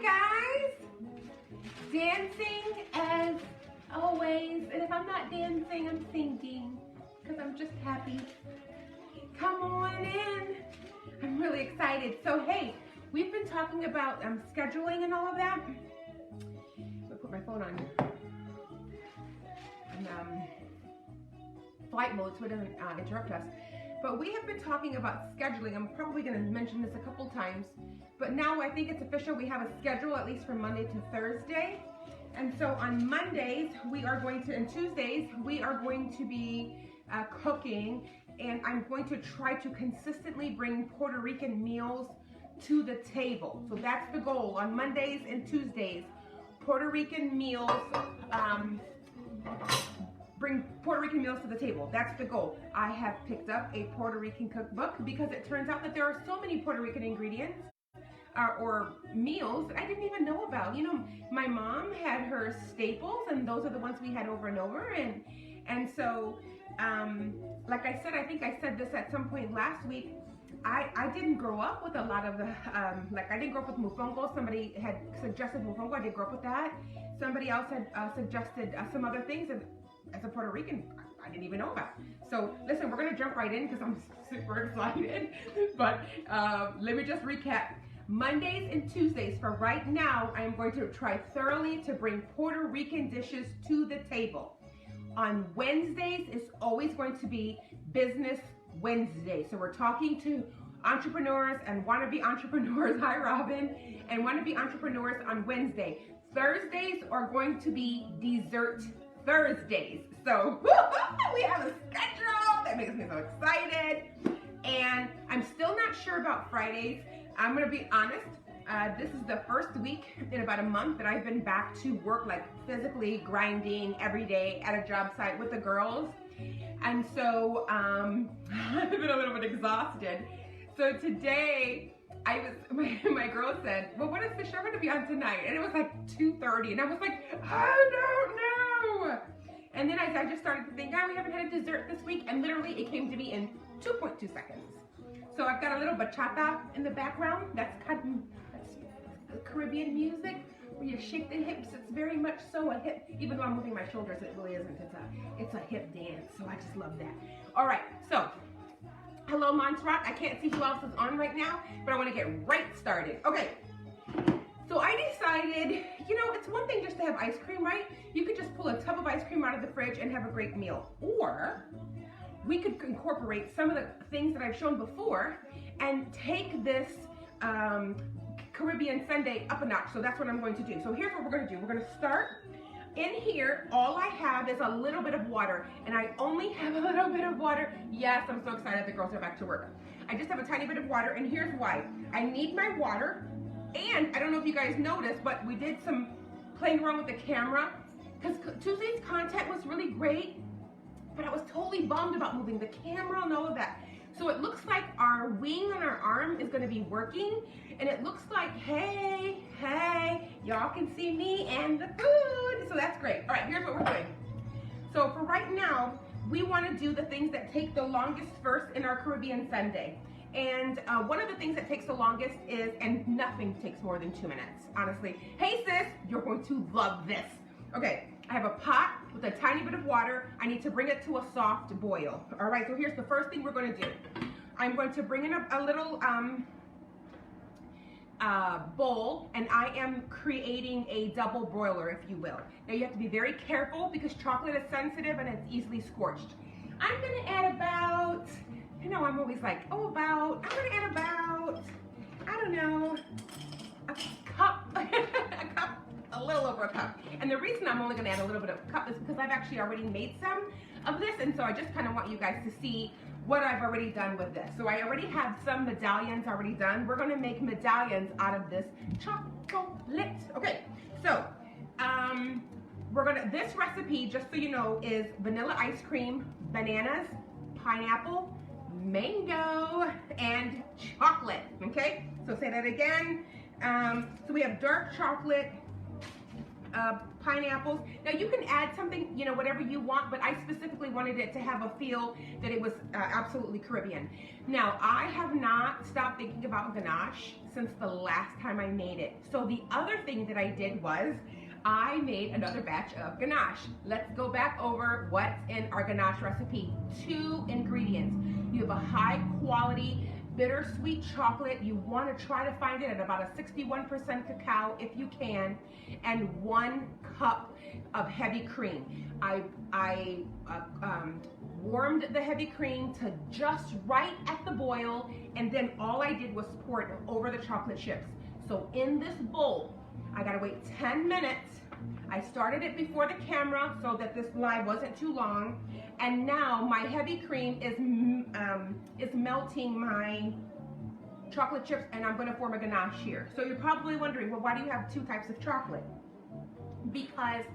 Hi guys! Dancing as always, and if I'm not dancing, I'm singing because I'm just happy. Come on in. I'm really excited. So hey, we've been talking about scheduling and all of that. I'm gonna put my phone on flight mode so it doesn't interrupt us. But we have been talking about scheduling. I'm probably going to mention this a couple times, but now I think it's official. We have a schedule at least from Monday to Thursday. And so on Mondays, we are going to, and Tuesdays, we are going to be cooking, and I'm going to try to consistently bring Puerto Rican meals to the table. So that's the goal. On Mondays and Tuesdays, Puerto Rican meals, bring Puerto Rican meals to the table. That's the goal. I have picked up a Puerto Rican cookbook because it turns out that there are so many Puerto Rican ingredients or meals that I didn't even know about. You know, my mom had her staples, and those are the ones we had over and over. And so, like I said, I think I said this at some point last week, I didn't grow up with a lot of the, like I didn't grow up with mofongo. Somebody had suggested mofongo. I did grow up with that. Somebody else had suggested some other things, and as a Puerto Rican, I didn't even know about. So listen, we're gonna jump right in because I'm super excited. But let me just recap. Mondays and Tuesdays, for right now, I am going to try thoroughly to bring Puerto Rican dishes to the table. On Wednesdays, it's always going to be Business Wednesday. So we're talking to entrepreneurs and wannabe entrepreneurs, hi Robin, and wannabe entrepreneurs on Wednesday. Thursdays are going to be Dessert Thursdays. So we have a schedule that makes me so excited. And I'm still not sure about Fridays. I'm gonna be honest, this is the first week in about a month that I've been back to work, like physically grinding every day at a job site with the girls. And so I've been a little bit exhausted. So today, my girl said, well, what is the show gonna be on tonight? And it was like 2:30, and I was like, I don't know. And then I just started to think, oh, we haven't had a dessert this week, and literally it came to me in 2.2 seconds. So I've got a little bachata in the background. That's Caribbean music where you shake the hips. It's very much so a hip, even though I'm moving my shoulders, it really isn't. It's a hip dance, so I just love that. All right, so hello Montserrat. I can't see who else is on right now, but I want to get right started. Okay, so I decided, you know, it's one thing just to have ice cream, right? You could just pull a tub of ice cream out of the fridge and have a great meal. Or we could incorporate some of the things that I've shown before and take this Caribbean Sundae up a notch. So that's what I'm going to do. So here's what we're going to do. We're going to start in here. All I have is a little bit of water, and I only have a little bit of water. Yes, I'm so excited the girls are back to work. I just have a tiny bit of water, and here's why. I need my water, and I don't know if you guys noticed, but we did some playing around with the camera because Tuesday's content was really great, but I was totally bummed about moving the camera and all of that. So it looks like our wing on our arm is gonna be working, and it looks like, hey, y'all can see me and the food. So that's great. All right, here's what we're doing. So for right now, we wanna do the things that take the longest first in our Caribbean Sundae. And one of the things that takes the longest is, and nothing takes more than 2 minutes, honestly. Hey sis, you're going to love this. Okay, I have a pot with a tiny bit of water. I need to bring it to a soft boil. All right, so here's the first thing we're gonna do. I'm going to bring in a little bowl, and I am creating a double broiler, if you will. Now you have to be very careful because chocolate is sensitive and it's easily scorched. I'm gonna add about, you know, I'm always like, I'm gonna add about, I don't know, a cup, a little over a cup. And the reason I'm only gonna add a little bit of a cup is because I've actually already made some of this, and so I just kind of want you guys to see what I've already done with this. So I already have some medallions already done. We're gonna make medallions out of this chocolate. Okay, so this recipe, just so you know, is vanilla ice cream, bananas, pineapple, mango, and chocolate, okay? So say that again. So we have dark chocolate, pineapples. Now you can add something, you know, whatever you want, but I specifically wanted it to have a feel that it was absolutely Caribbean. Now I have not stopped thinking about ganache since the last time I made it. So the other thing that I did was I made another batch of ganache. Let's go back over what's in our ganache recipe. 2 ingredients. You have a high quality bittersweet chocolate. You want to try to find it at about a 61% cacao if you can, and 1 cup of heavy cream. I warmed the heavy cream to just right at the boil, and then all I did was pour it over the chocolate chips. So in this bowl, I gotta wait 10 minutes. I started it before the camera so that this live wasn't too long. And now my heavy cream is melting my chocolate chips, and I'm gonna form a ganache here. So you're probably wondering, well, why do you have 2 types of chocolate? Because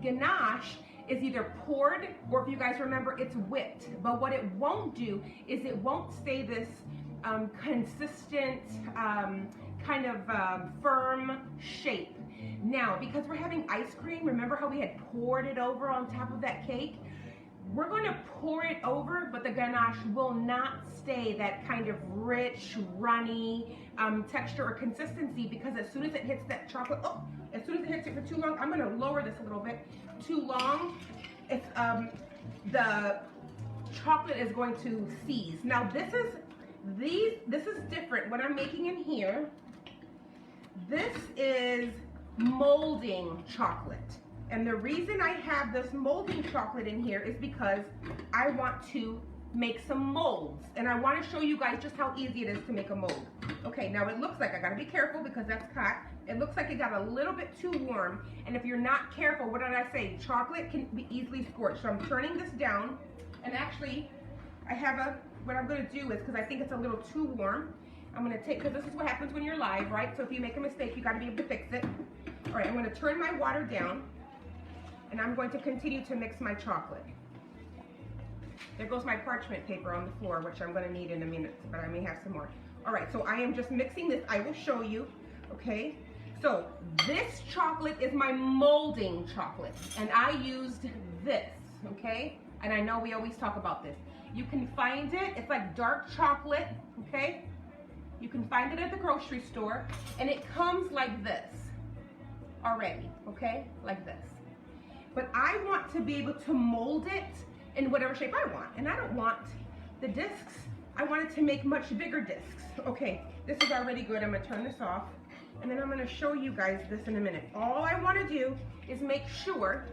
ganache is either poured, or if you guys remember, it's whipped. But what it won't do is it won't stay this consistent, kind of firm shape. Now, because we're having ice cream, remember how we had poured it over on top of that cake? We're going to pour it over, but the ganache will not stay that kind of rich, runny texture or consistency, because as soon as it hits that chocolate, as soon as it hits it for too long, I'm going to lower this a little bit. Too long, it's the chocolate is going to seize. Now this is different. What I'm making in here, this is molding chocolate. And the reason I have this molding chocolate in here is because I want to make some molds. And I want to show you guys just how easy it is to make a mold. Okay, now it looks like, I gotta be careful because that's hot. It looks like it got a little bit too warm. And if you're not careful, what did I say? Chocolate can be easily scorched. So I'm turning this down. And actually, what I'm gonna do is, because I think it's a little too warm, I'm gonna take, because this is what happens when you're live, right? So if you make a mistake, you gotta be able to fix it. All right, I'm gonna turn my water down, and I'm going to continue to mix my chocolate. There goes my parchment paper on the floor, which I'm gonna need in a minute, but I may have some more. All right, so I am just mixing this. I will show you, okay? So this chocolate is my molding chocolate, and I used this, okay? And I know we always talk about this. You can find it, it's like dark chocolate, okay? You can find it at the grocery store, and it comes like this already, okay? Like this. But I want to be able to mold it in whatever shape I want. And I don't want the discs. I want it to make much bigger discs. Okay, this is already good. I'm gonna turn this off. And then I'm gonna show you guys this in a minute. All I wanna do is make sure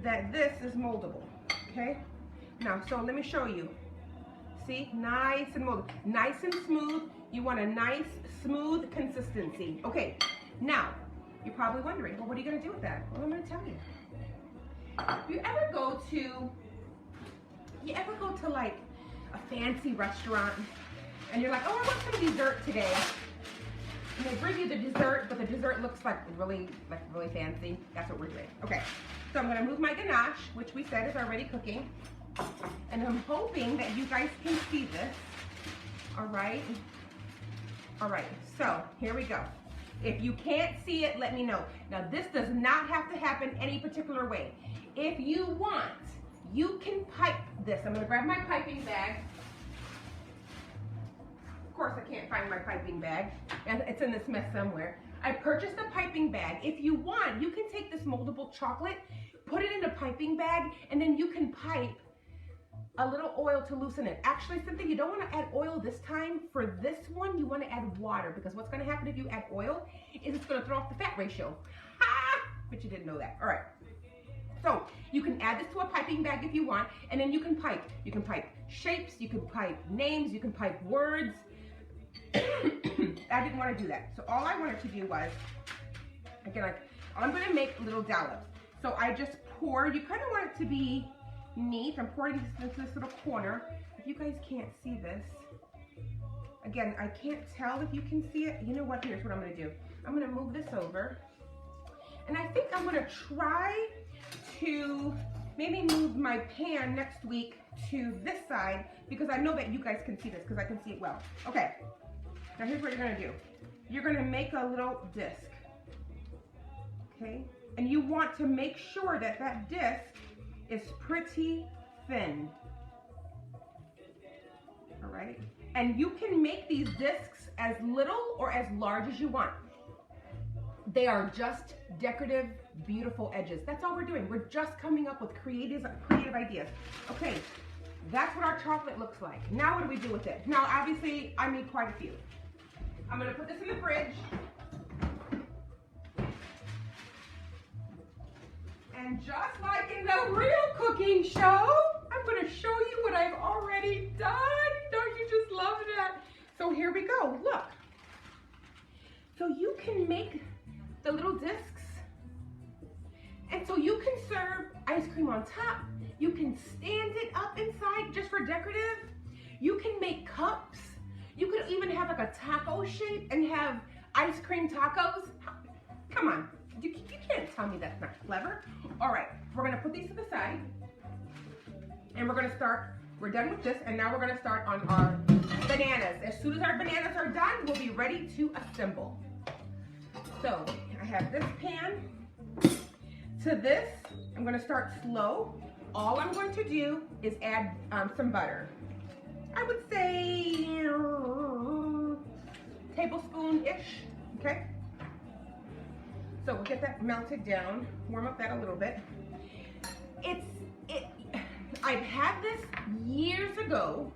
that this is moldable, okay? Now, so let me show you. See, nice and molded. Nice and smooth. You want a nice, smooth consistency. Okay, now, you're probably wondering, well, what are you gonna do with that? Well, I'm gonna tell you. You ever go to like a fancy restaurant and you're like, oh, I want some dessert today. And they bring you the dessert, but the dessert looks like really fancy. That's what we're doing. Okay, so I'm gonna move my ganache, which we said is already cooking. And I'm hoping that you guys can see this. All right, so here we go. If you can't see it, let me know. Now, this does not have to happen any particular way. If you want, you can pipe this. I'm gonna grab my piping bag. Of course, I can't find my piping bag, and it's in this mess somewhere. I purchased a piping bag. If you want, you can take this moldable chocolate, put it in a piping bag, and then you can pipe a little oil to loosen it. Actually, Cynthia, you don't want to add oil this time. For this one, you want to add water, because what's going to happen if you add oil is it's going to throw off the fat ratio. Ha! But you didn't know that. All right. So you can add this to a piping bag if you want, and then you can pipe. You can pipe shapes, you can pipe names, you can pipe words. I didn't want to do that. So all I wanted to do was, again, I'm going to make little dollops. So I just pour. You kind of want it to be neat. I'm pouring this into this little corner. If you guys can't see this, again, I can't tell if you can see it. You know what? Here's what I'm going to do. I'm going to move this over. And I think I'm going to try to maybe move my pan next week to this side, because I know that you guys can see this, because I can see it well. Okay. Now here's what you're going to do. You're going to make a little disc. okay? And you want to make sure that that disc is pretty thin, all right? And you can make these discs as little or as large as you want. They are just decorative, beautiful edges. That's all we're doing. We're just coming up with creative ideas. Okay, that's what our chocolate looks like. Now what do we do with it? Now, obviously, I made quite a few. I'm gonna put this in the fridge. And just like in the real cooking show, I'm gonna show you what I've already done. Don't you just love that? So here we go, look. So you can make the little discs, and so you can serve ice cream on top. You can stand it up inside just for decorative. You can make cups. You could even have like a taco shape and have ice cream tacos. Come on, you can't tell me that's not clever. All right, we're gonna put these to the side, and we're gonna start, we're done with this, and now we're gonna start on our bananas. As soon as our bananas are done, we'll be ready to assemble. So I have this pan. To this, I'm gonna start slow. All I'm going to do is add some butter. I would say tablespoon-ish, okay? So we'll get that melted down, warm up that a little bit. I've had this years ago,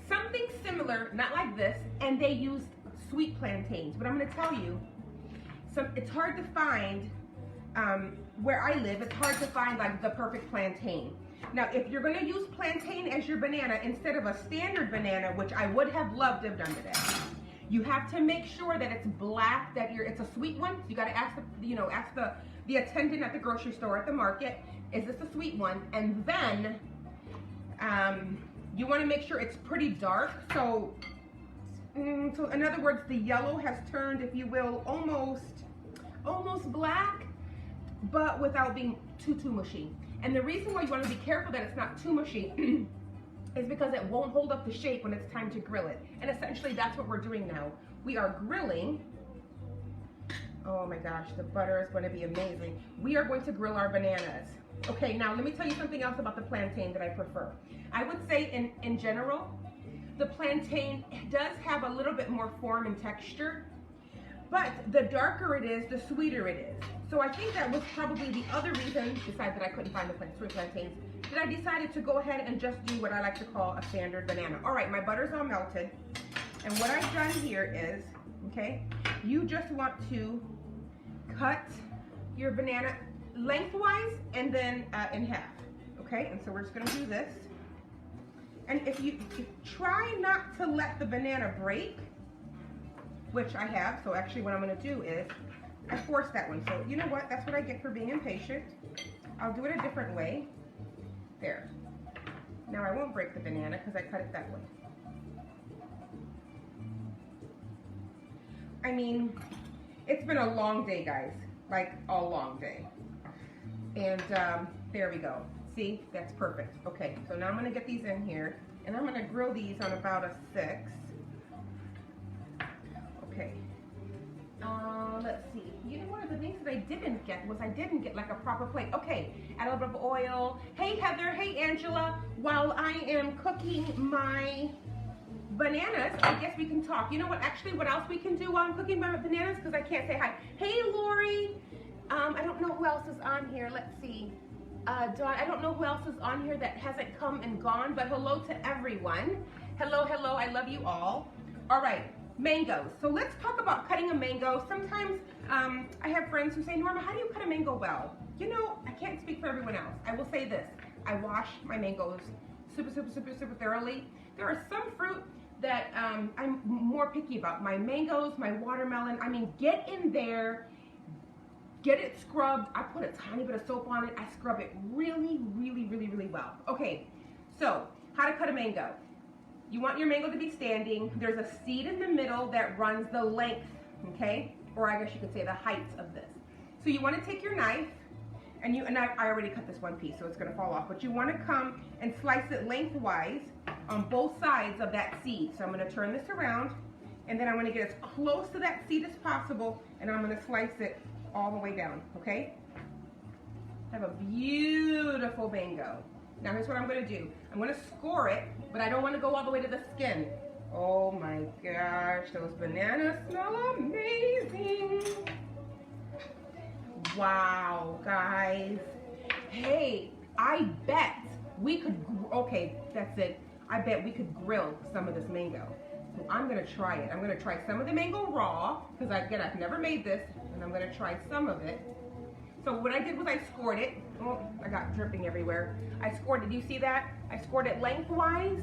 something similar, not like this, and they used sweet plantains, but I'm gonna tell you, it's hard to find, where I live, it's hard to find like the perfect plantain. Now, if you're gonna use plantain as your banana instead of a standard banana, which I would have loved to have done today, you have to make sure that it's black, that it's a sweet one. You gotta ask the attendant at the grocery store, at the market, is this a sweet one? And then, you wanna make sure it's pretty dark. So in other words, the yellow has turned, if you will, almost black, but without being too mushy. And the reason why you want to be careful that it's not too mushy is because it won't hold up the shape when it's time to grill it. And essentially that's what we're doing now. We are grilling. Oh my gosh, the butter is going to be amazing. We are going to grill our bananas. Okay, now let me tell you something else about the plantain that I prefer. I would say in general, the plantain does have a little bit more form and texture, but the darker it is, the sweeter it is. So I think that was probably the other reason, besides that I couldn't find the sweet plantains, that I decided to go ahead and just do what I like to call a standard banana. All right, my butter's all melted. And what I've done here is, okay, you just want to cut your banana lengthwise and then in half, okay? And so we're just gonna do this. And if you try not to let the banana break, which I have, so actually what I'm gonna do is, I forced that one. So you know what, that's what I get for being impatient. I'll do it a different way. There. Now I won't break the banana because I cut it that way. I mean, it's been a long day, guys. Like a long day. And there we go. See, that's perfect. Okay, so now I'm gonna get these in here and I'm gonna grill these on about a 6. Okay. Let's see. You know, one of the things that I didn't get was I didn't get like a proper plate. Okay, add a little bit of oil. Hey Heather, hey Angela. While I am cooking my bananas, I guess we can talk. You know what, actually what else we can do while I'm cooking my bananas, because I can't say hi. Hey Lori. I don't know who else is on here. Let's see. Dawn, I don't know who else is on here that hasn't come and gone, but hello to everyone. Hello, hello, I love you all. All right. Mangoes. So let's talk about cutting a mango. Sometimes I have friends who say, Norma, how do you cut a mango well? You know, I can't speak for everyone else. I will say this. I wash my mangoes super thoroughly. There are some fruit that I'm more picky about. My mangoes, my watermelon, I mean, get in there, get it scrubbed. I put a tiny bit of soap on it. I scrub it really well. Okay, so how to cut a mango. You want your mango to be standing. There's a seed in the middle that runs the length, okay? Or I guess you could say the height of this. So you want to take your knife, and I already cut this one piece, so it's gonna fall off, but you wanna come and slice it lengthwise on both sides of that seed. So I'm gonna turn this around, and then I'm gonna get as close to that seed as possible, and I'm gonna slice it all the way down, okay? I have a beautiful mango. Now here's what I'm gonna do. I'm gonna score it, but I don't wanna go all the way to the skin. Oh my gosh, those bananas smell amazing. Wow, guys. Hey, I bet we could, okay, that's it. I bet we could grill some of this mango. So I'm gonna try it. I'm gonna try some of the mango raw, because again, I've never made this, and I'm gonna try some of it. So what I did was I scored it. Oh, I got dripping everywhere. I scored it, do you see that? I scored it lengthwise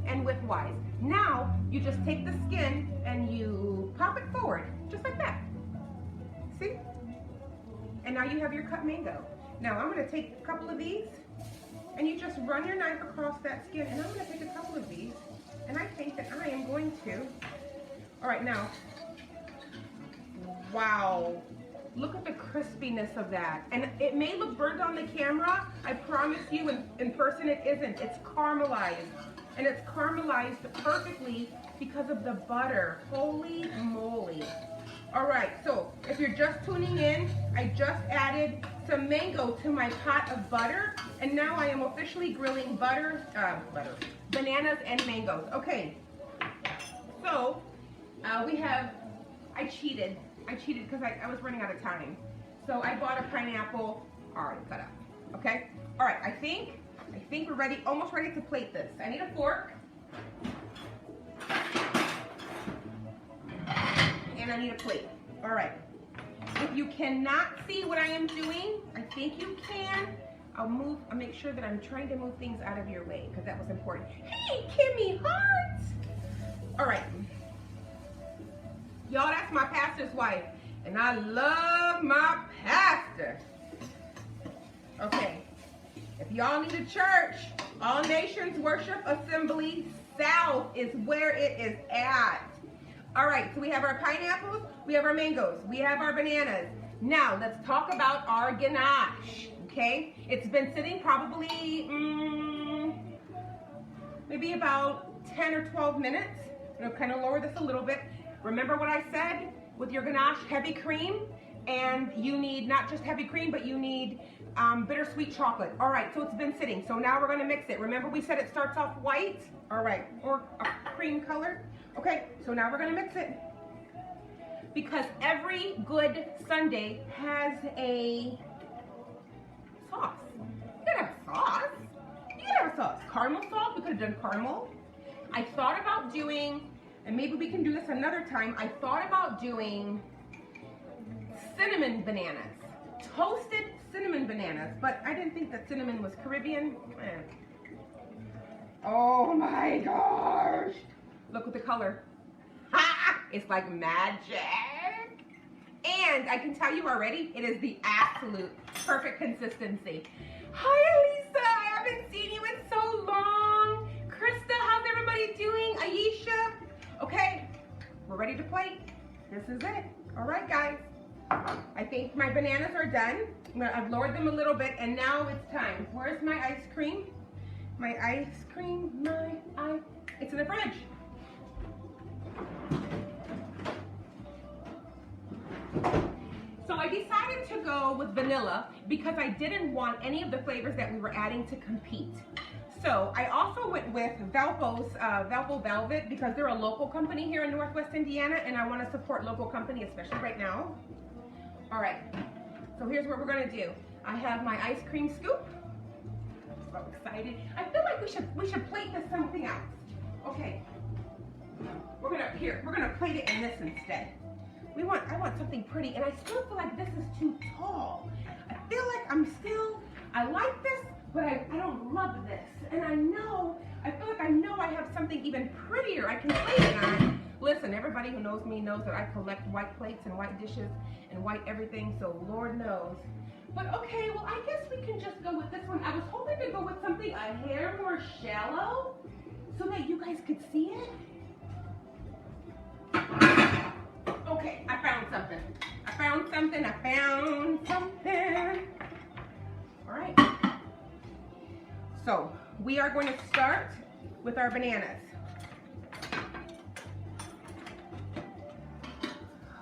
and widthwise. Now, you just take the skin and you pop it forward, just like that. See? And now you have your cut mango. Now I'm gonna take a couple of these, and you just run your knife across that skin, and I'm gonna take a couple of these, and I think that I am going to, all right, now, wow. Look at the crispiness of that. And it may look burnt on the camera. I promise you in person it isn't. It's caramelized. And it's caramelized perfectly because of the butter. Holy moly. All right, so if you're just tuning in, I just added some mango to my pot of butter. And now I am officially grilling bananas and mangoes. Okay, so I cheated because I was running out of time. So I bought a pineapple already cut up, okay? All right, I think we're ready, almost ready to plate this. I need a fork. And I need a plate. All right. If you cannot see what I am doing, I think you can. I'll make sure that I'm trying to move things out of your way because that was important. Hey, Kimmy Hart! All right. Y'all, that's my pastor's wife, and I love my pastor. Okay, if y'all need a church, All Nations Worship Assembly South is where it is at. All right, so we have our pineapples, we have our mangoes, we have our bananas. Now, let's talk about our ganache, okay? It's been sitting probably, maybe about 10 or 12 minutes. I'm gonna kind of lower this a little bit. Remember what I said with your ganache, heavy cream, and you need not just heavy cream, but you need bittersweet chocolate. All right, so it's been sitting. So now we're gonna mix it. Remember we said it starts off white? All right, or a cream color. Okay, so now we're gonna mix it. Because every good sundae has a sauce. You gotta have a sauce. You gotta have a sauce. Caramel sauce, we could have done caramel. I thought about doing, and maybe we can do this another time, I thought about doing cinnamon bananas. Toasted cinnamon bananas, but I didn't think that cinnamon was Caribbean. Oh my gosh. Look at the color. Ha! It's like magic. And I can tell you already, it is the absolute perfect consistency. Hi, Lisa. I haven't seen you in so long. Krista, how's everybody doing? Aisha? Okay, we're ready to plate. This is it. All right, guys. I think my bananas are done. I've lowered them a little bit, and now it's time. Where's my ice cream? My ice cream, it's in the fridge. So I decided to go with vanilla because I didn't want any of the flavors that we were adding to compete. So I also went with Valpo Velvet because they're a local company here in Northwest Indiana, and I want to support local company, especially right now. All right, so here's what we're gonna do. I have my ice cream scoop. I'm so excited. I feel like we should plate this something else. Okay, we're gonna plate it in this instead. I want something pretty, and I still feel like this is too tall. I feel like I like this, but I don't love this. And I feel like I know I have something even prettier I can plate it on. Listen, everybody who knows me knows that I collect white plates and white dishes and white everything, so Lord knows. But okay, well, I guess we can just go with this one. I was hoping to go with something a hair more shallow so that you guys could see it. Okay, I found something. All right. So we are going to start with our bananas.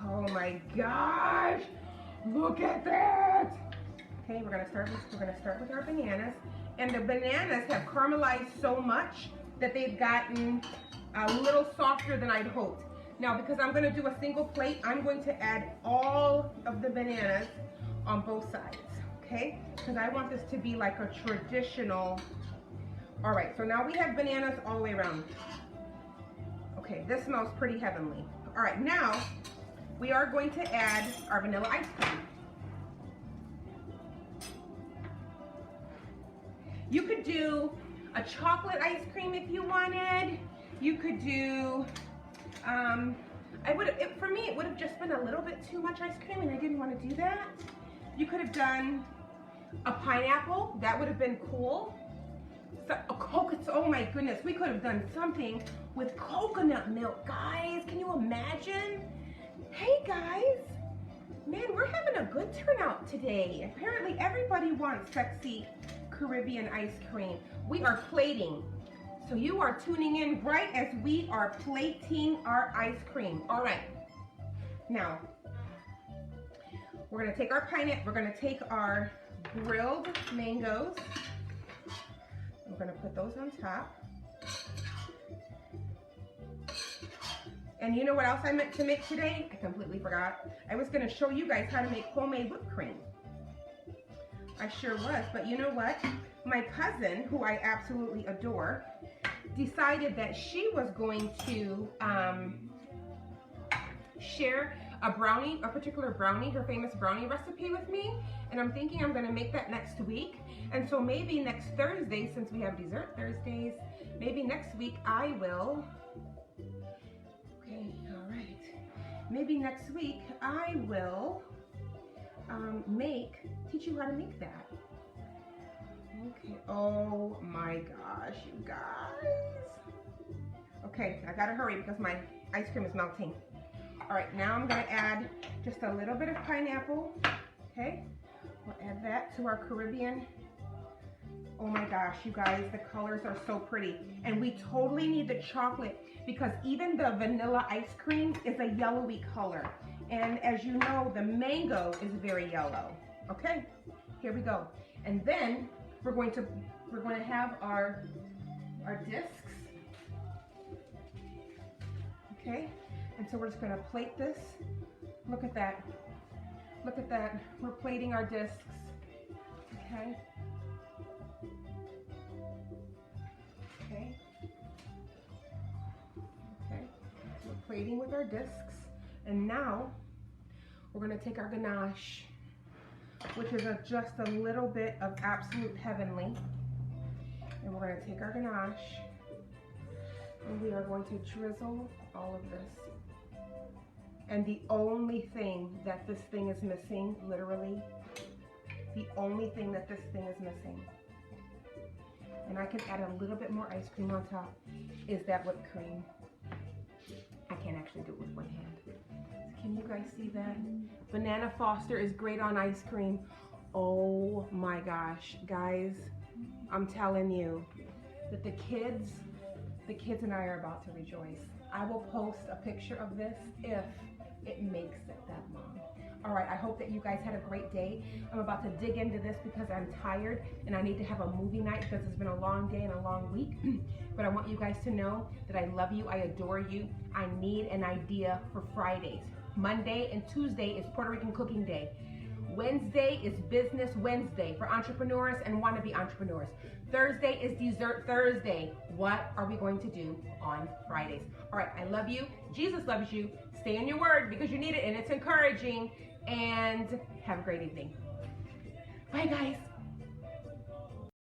Oh my gosh. Look at that. Okay, we're gonna start with our bananas. And the bananas have caramelized so much that they've gotten a little softer than I'd hoped. Now, because I'm gonna do a single plate, I'm going to add all of the bananas on both sides, okay? Because I want this to be like a traditional. All right, so now we have bananas all the way around. Okay, this smells pretty heavenly. All right, now we are going to add our vanilla ice cream. You could do a chocolate ice cream if you wanted. You could do, for me, it would have just been a little bit too much ice cream and I didn't want to do that. You could have done a pineapple. That would have been cool. So, oh my goodness, we could have done something with coconut milk, guys. Can you imagine? Hey guys, man, we're having a good turnout today. Apparently everybody wants sexy Caribbean ice cream. We are plating. So you are tuning in right as we are plating our ice cream. All right. Now, we're gonna take our pineapple, we're gonna take our grilled mangoes. We're gonna put those on top. And you know what else I meant to make today? I completely forgot. I was gonna show you guys how to make homemade whipped cream. I sure was, but you know what? My cousin, who I absolutely adore, decided that she was going to share a particular brownie, her famous brownie recipe with me. And I'm thinking I'm gonna make that next week. And so maybe next Thursday, since we have dessert Thursdays, maybe next week I will, okay, all right. Maybe next week I will teach you how to make that. Okay, oh my gosh, you guys. Okay, I gotta hurry because my ice cream is melting. All right, now I'm gonna add just a little bit of pineapple, okay? We'll add that to our Caribbean. Oh my gosh, you guys, the colors are so pretty. And we totally need the chocolate because even the vanilla ice cream is a yellowy color. And as you know, the mango is very yellow. Okay, here we go. And then we're going to have our discs. Okay, and so we're just gonna plate this. Look at that. Look at that. We're plating our discs. Okay. Okay. Okay. We're plating with our discs. And now we're gonna take our ganache, which is just a little bit of absolute heavenly. And we're gonna take our ganache and we are going to drizzle all of this. And the only thing that this thing is missing, literally, the only thing that this thing is missing, and I can add a little bit more ice cream on top, is that whipped cream. I can't actually do it with one hand. Can you guys see that? Banana Foster is great on ice cream. Oh my gosh, guys, I'm telling you that the kids and I are about to rejoice. I will post a picture of this if it makes it that long. All right, I hope that you guys had a great day. I'm about to dig into this because I'm tired and I need to have a movie night because it's been a long day and a long week. But I want you guys to know that I love you, I adore you. I need an idea for Fridays. Monday and Tuesday is Puerto Rican Cooking Day. Wednesday is Business Wednesday for entrepreneurs and wannabe entrepreneurs. Thursday is Dessert Thursday. What are we going to do on Fridays? All right, I love you. Jesus loves you. Stay in your word because you need it and it's encouraging. And have a great evening. Bye, guys.